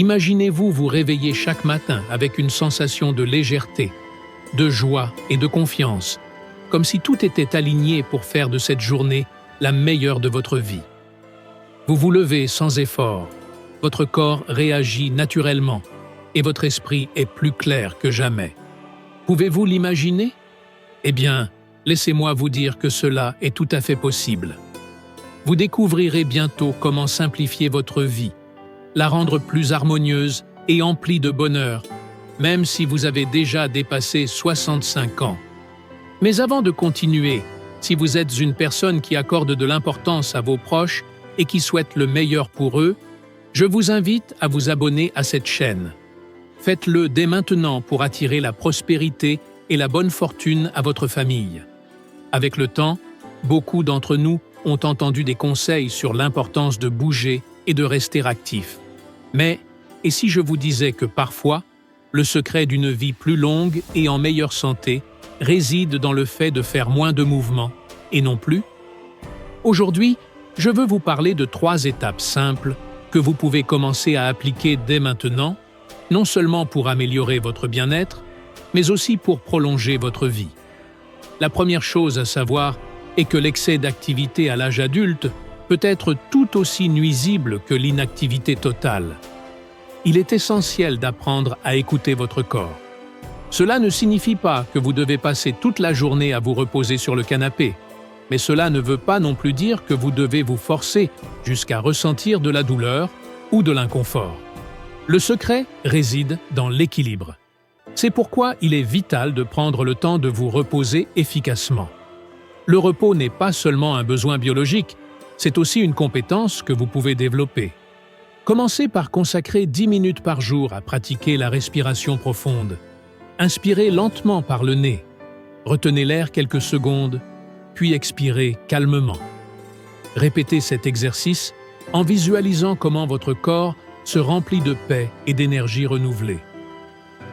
Imaginez-vous vous réveiller chaque matin avec une sensation de légèreté, de joie et de confiance, comme si tout était aligné pour faire de cette journée la meilleure de votre vie. Vous vous levez sans effort, votre corps réagit naturellement et votre esprit est plus clair que jamais. Pouvez-vous l'imaginer? Eh bien, laissez-moi vous dire que cela est tout à fait possible. Vous découvrirez bientôt comment simplifier votre vie, la rendre plus harmonieuse et emplie de bonheur, même si vous avez déjà dépassé 65 ans. Mais avant de continuer, si vous êtes une personne qui accorde de l'importance à vos proches et qui souhaite le meilleur pour eux, je vous invite à vous abonner à cette chaîne. Faites-le dès maintenant pour attirer la prospérité et la bonne fortune à votre famille. Avec le temps, beaucoup d'entre nous ont entendu des conseils sur l'importance de bouger et de rester actif. Mais, et si je vous disais que parfois, le secret d'une vie plus longue et en meilleure santé réside dans le fait de faire moins de mouvements, et non plus? Aujourd'hui, je veux vous parler de 3 étapes simples que vous pouvez commencer à appliquer dès maintenant, non seulement pour améliorer votre bien-être, mais aussi pour prolonger votre vie. La première chose à savoir est que l'excès d'activité à l'âge adulte peut être tout aussi nuisible que l'inactivité totale. Il est essentiel d'apprendre à écouter votre corps. Cela ne signifie pas que vous devez passer toute la journée à vous reposer sur le canapé, mais cela ne veut pas non plus dire que vous devez vous forcer jusqu'à ressentir de la douleur ou de l'inconfort. Le secret réside dans l'équilibre. C'est pourquoi il est vital de prendre le temps de vous reposer efficacement. Le repos n'est pas seulement un besoin biologique, c'est aussi une compétence que vous pouvez développer. Commencez par consacrer 10 minutes par jour à pratiquer la respiration profonde. Inspirez lentement par le nez, retenez l'air quelques secondes, puis expirez calmement. Répétez cet exercice en visualisant comment votre corps se remplit de paix et d'énergie renouvelée.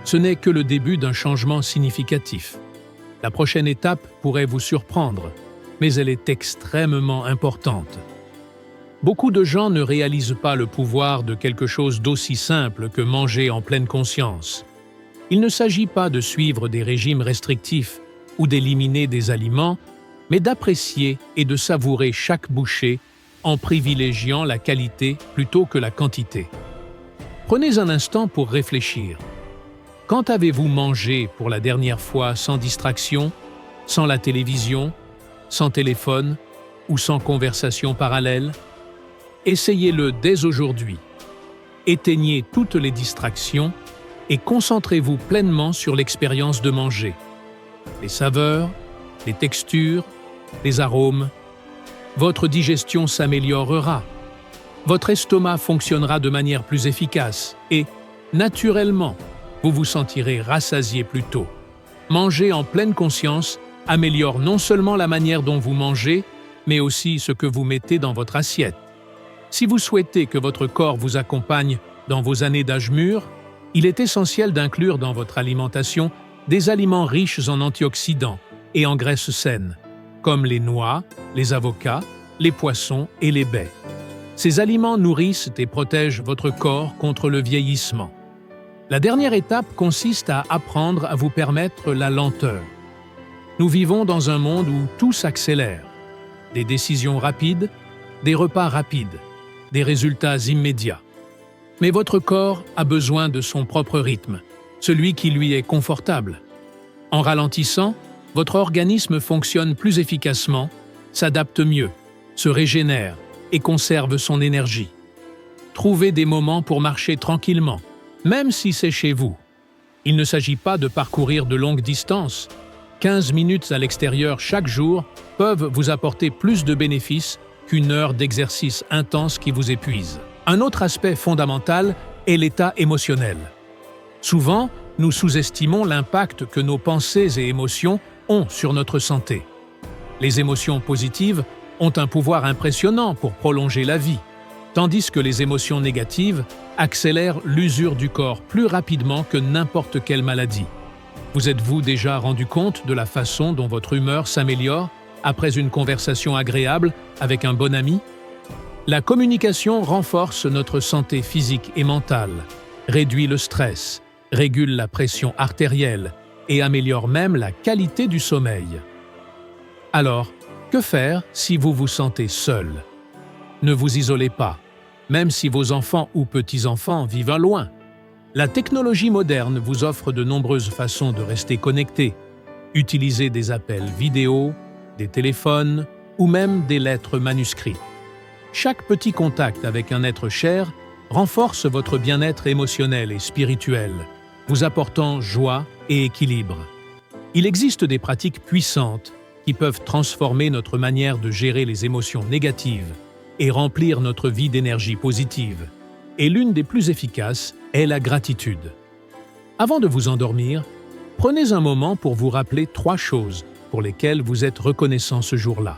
Ce n'est que le début d'un changement significatif. La prochaine étape pourrait vous surprendre, mais elle est extrêmement importante. Beaucoup de gens ne réalisent pas le pouvoir de quelque chose d'aussi simple que manger en pleine conscience. Il ne s'agit pas de suivre des régimes restrictifs ou d'éliminer des aliments, mais d'apprécier et de savourer chaque bouchée en privilégiant la qualité plutôt que la quantité. Prenez un instant pour réfléchir. Quand avez-vous mangé pour la dernière fois sans distraction, sans la télévision, sans téléphone ou sans conversation parallèle? Essayez-le dès aujourd'hui. Éteignez toutes les distractions et concentrez-vous pleinement sur l'expérience de manger. Les saveurs, les textures, les arômes. Votre digestion s'améliorera. Votre estomac fonctionnera de manière plus efficace et, naturellement, vous vous sentirez rassasié plus tôt. Manger en pleine conscience améliore non seulement la manière dont vous mangez, mais aussi ce que vous mettez dans votre assiette. Si vous souhaitez que votre corps vous accompagne dans vos années d'âge mûr, il est essentiel d'inclure dans votre alimentation des aliments riches en antioxydants et en graisses saines, comme les noix, les avocats, les poissons et les baies. Ces aliments nourrissent et protègent votre corps contre le vieillissement. La dernière étape consiste à apprendre à vous permettre la lenteur. Nous vivons dans un monde où tout s'accélère. Des décisions rapides, des repas rapides, des résultats immédiats. Mais votre corps a besoin de son propre rythme, celui qui lui est confortable. En ralentissant, votre organisme fonctionne plus efficacement, s'adapte mieux, se régénère et conserve son énergie. Trouvez des moments pour marcher tranquillement, même si c'est chez vous. Il ne s'agit pas de parcourir de longues distances. 15 minutes à l'extérieur chaque jour peuvent vous apporter plus de bénéfices qu'une heure d'exercice intense qui vous épuise. Un autre aspect fondamental est l'état émotionnel. Souvent, nous sous-estimons l'impact que nos pensées et émotions ont sur notre santé. Les émotions positives ont un pouvoir impressionnant pour prolonger la vie, tandis que les émotions négatives accélèrent l'usure du corps plus rapidement que n'importe quelle maladie. Vous êtes-vous déjà rendu compte de la façon dont votre humeur s'améliore après une conversation agréable avec un bon ami? La communication renforce notre santé physique et mentale, réduit le stress, régule la pression artérielle et améliore même la qualité du sommeil. Alors, que faire si vous vous sentez seul? Ne vous isolez pas, même si vos enfants ou petits-enfants vivent loin. La technologie moderne vous offre de nombreuses façons de rester connecté. Utilisez des appels vidéo, des téléphones ou même des lettres manuscrites. Chaque petit contact avec un être cher renforce votre bien-être émotionnel et spirituel, vous apportant joie et équilibre. Il existe des pratiques puissantes qui peuvent transformer notre manière de gérer les émotions négatives et remplir notre vie d'énergie positive. Et l'une des plus efficaces est la gratitude. Avant de vous endormir, prenez un moment pour vous rappeler 3 choses pour lesquelles vous êtes reconnaissant ce jour-là.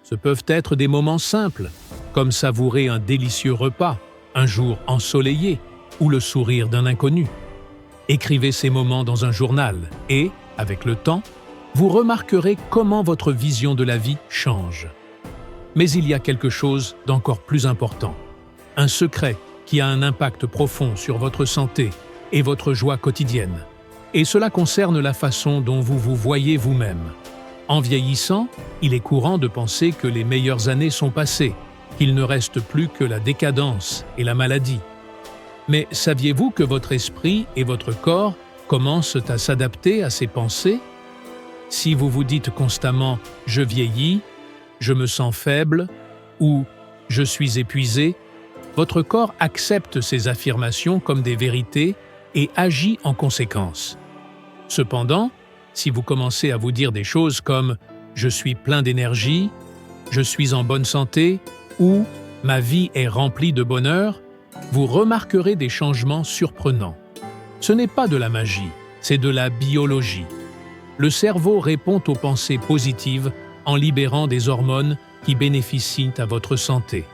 Ce peuvent être des moments simples, comme savourer un délicieux repas, un jour ensoleillé ou le sourire d'un inconnu. Écrivez ces moments dans un journal et, avec le temps, vous remarquerez comment votre vision de la vie change. Mais il y a quelque chose d'encore plus important. Un secret qui a un impact profond sur votre santé et votre joie quotidienne. Et cela concerne la façon dont vous vous voyez vous-même. En vieillissant, il est courant de penser que les meilleures années sont passées, qu'il ne reste plus que la décadence et la maladie. Mais saviez-vous que votre esprit et votre corps commencent à s'adapter à ces pensées? Si vous vous dites constamment « je vieillis »,« je me sens faible » ou « je suis épuisé », votre corps accepte ces affirmations comme des vérités et agit en conséquence. Cependant, si vous commencez à vous dire des choses comme « je suis plein d'énergie »,« je suis en bonne santé » ou « ma vie est remplie de bonheur », vous remarquerez des changements surprenants. Ce n'est pas de la magie, c'est de la biologie. Le cerveau répond aux pensées positives en libérant des hormones qui bénéficient à votre santé.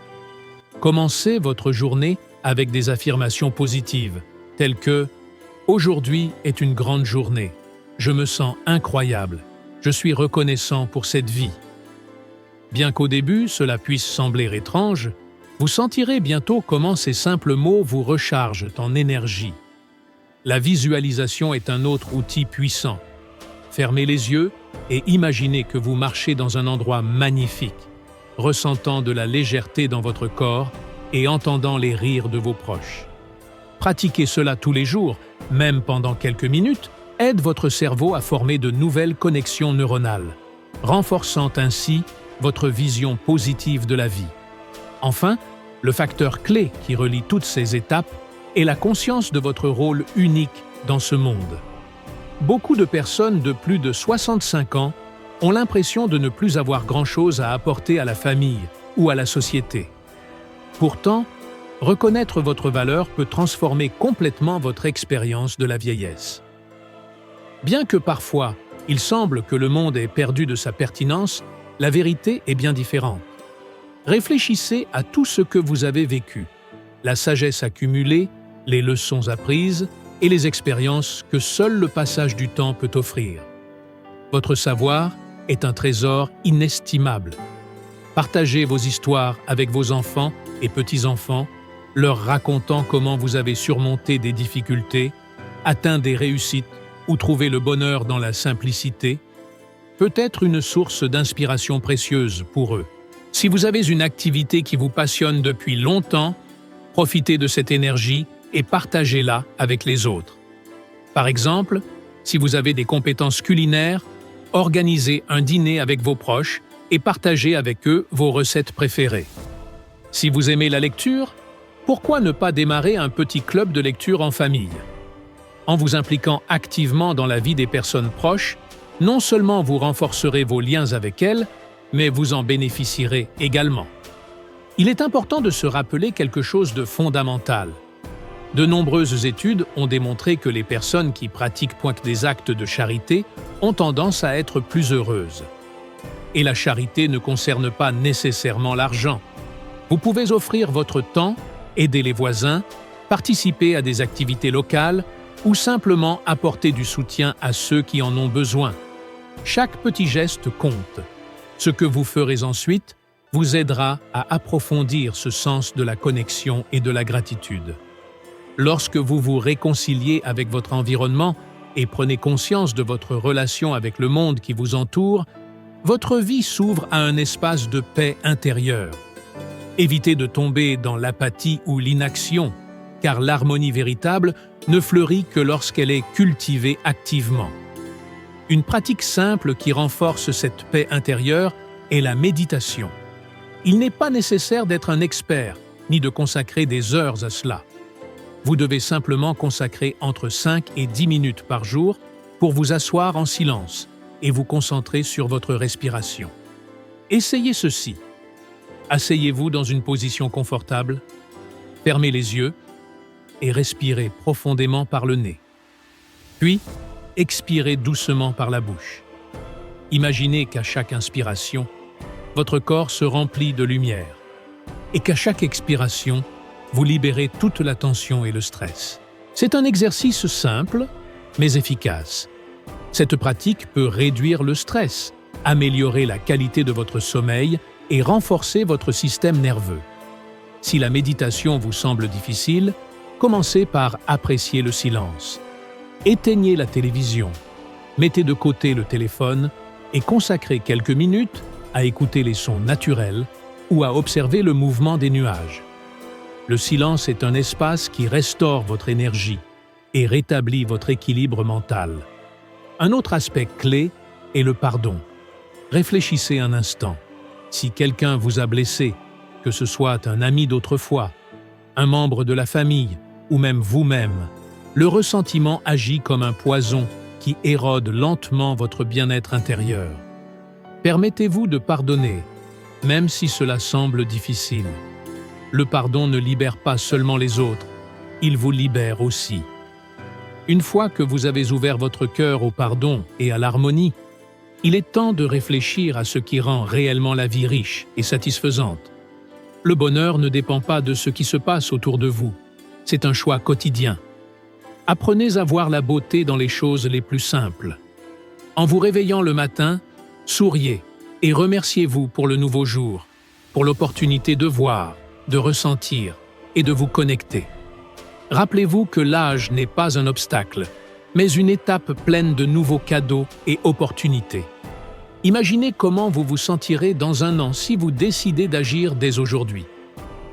Commencez votre journée avec des affirmations positives, telles que « Aujourd'hui est une grande journée. Je me sens incroyable. Je suis reconnaissant pour cette vie. » Bien qu'au début cela puisse sembler étrange, vous sentirez bientôt comment ces simples mots vous rechargent en énergie. La visualisation est un autre outil puissant. Fermez les yeux et imaginez que vous marchez dans un endroit magnifique, ressentant de la légèreté dans votre corps et entendant les rires de vos proches. Pratiquer cela tous les jours, même pendant quelques minutes, aide votre cerveau à former de nouvelles connexions neuronales, renforçant ainsi votre vision positive de la vie. Enfin, le facteur clé qui relie toutes ces étapes est la conscience de votre rôle unique dans ce monde. Beaucoup de personnes de plus de 65 ans ont l'impression de ne plus avoir grand-chose à apporter à la famille ou à la société. Pourtant, reconnaître votre valeur peut transformer complètement votre expérience de la vieillesse. Bien que parfois, il semble que le monde ait perdu de sa pertinence, la vérité est bien différente. Réfléchissez à tout ce que vous avez vécu, la sagesse accumulée, les leçons apprises et les expériences que seul le passage du temps peut offrir. Votre savoir est un trésor inestimable. Partagez vos histoires avec vos enfants et petits-enfants, leur racontant comment vous avez surmonté des difficultés, atteint des réussites ou trouvé le bonheur dans la simplicité, peut être une source d'inspiration précieuse pour eux. Si vous avez une activité qui vous passionne depuis longtemps, profitez de cette énergie et partagez-la avec les autres. Par exemple, si vous avez des compétences culinaires, organisez un dîner avec vos proches et partagez avec eux vos recettes préférées. Si vous aimez la lecture, pourquoi ne pas démarrer un petit club de lecture en famille? En vous impliquant activement dans la vie des personnes proches, non seulement vous renforcerez vos liens avec elles, mais vous en bénéficierez également. Il est important de se rappeler quelque chose de fondamental. De nombreuses études ont démontré que les personnes qui pratiquent des actes de charité ont tendance à être plus heureuses. Et la charité ne concerne pas nécessairement l'argent. Vous pouvez offrir votre temps, aider les voisins, participer à des activités locales ou simplement apporter du soutien à ceux qui en ont besoin. Chaque petit geste compte. Ce que vous ferez ensuite vous aidera à approfondir ce sens de la connexion et de la gratitude. Lorsque vous vous réconciliez avec votre environnement et prenez conscience de votre relation avec le monde qui vous entoure, votre vie s'ouvre à un espace de paix intérieure. Évitez de tomber dans l'apathie ou l'inaction, car l'harmonie véritable ne fleurit que lorsqu'elle est cultivée activement. Une pratique simple qui renforce cette paix intérieure est la méditation. Il n'est pas nécessaire d'être un expert, ni de consacrer des heures à cela. Vous devez simplement consacrer entre 5 et 10 minutes par jour pour vous asseoir en silence et vous concentrer sur votre respiration. Essayez ceci. Asseyez-vous dans une position confortable, fermez les yeux et respirez profondément par le nez. Puis, expirez doucement par la bouche. Imaginez qu'à chaque inspiration, votre corps se remplit de lumière et qu'à chaque expiration, vous libérez toute la tension et le stress. C'est un exercice simple, mais efficace. Cette pratique peut réduire le stress, améliorer la qualité de votre sommeil et renforcer votre système nerveux. Si la méditation vous semble difficile, commencez par apprécier le silence. Éteignez la télévision, mettez de côté le téléphone et consacrez quelques minutes à écouter les sons naturels ou à observer le mouvement des nuages. Le silence est un espace qui restaure votre énergie et rétablit votre équilibre mental. Un autre aspect clé est le pardon. Réfléchissez un instant. Si quelqu'un vous a blessé, que ce soit un ami d'autrefois, un membre de la famille ou même vous-même, le ressentiment agit comme un poison qui érode lentement votre bien-être intérieur. Permettez-vous de pardonner, même si cela semble difficile. Le pardon ne libère pas seulement les autres, il vous libère aussi. Une fois que vous avez ouvert votre cœur au pardon et à l'harmonie, il est temps de réfléchir à ce qui rend réellement la vie riche et satisfaisante. Le bonheur ne dépend pas de ce qui se passe autour de vous, c'est un choix quotidien. Apprenez à voir la beauté dans les choses les plus simples. En vous réveillant le matin, souriez et remerciez-vous pour le nouveau jour, pour l'opportunité de voir, de ressentir et de vous connecter. Rappelez-vous que l'âge n'est pas un obstacle, mais une étape pleine de nouveaux cadeaux et opportunités. Imaginez comment vous vous sentirez dans un an si vous décidez d'agir dès aujourd'hui.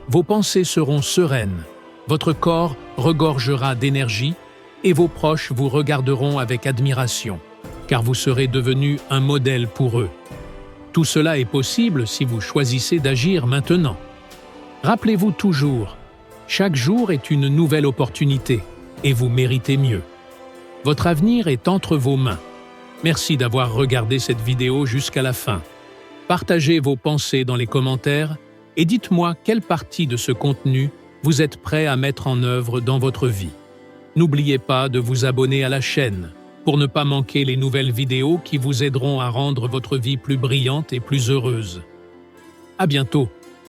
Vos pensées seront sereines, votre corps regorgera d'énergie et vos proches vous regarderont avec admiration, car vous serez devenu un modèle pour eux. Tout cela est possible si vous choisissez d'agir maintenant. Rappelez-vous toujours, chaque jour est une nouvelle opportunité et vous méritez mieux. Votre avenir est entre vos mains. Merci d'avoir regardé cette vidéo jusqu'à la fin. Partagez vos pensées dans les commentaires et dites-moi quelle partie de ce contenu vous êtes prêt à mettre en œuvre dans votre vie. N'oubliez pas de vous abonner à la chaîne pour ne pas manquer les nouvelles vidéos qui vous aideront à rendre votre vie plus brillante et plus heureuse. À bientôt!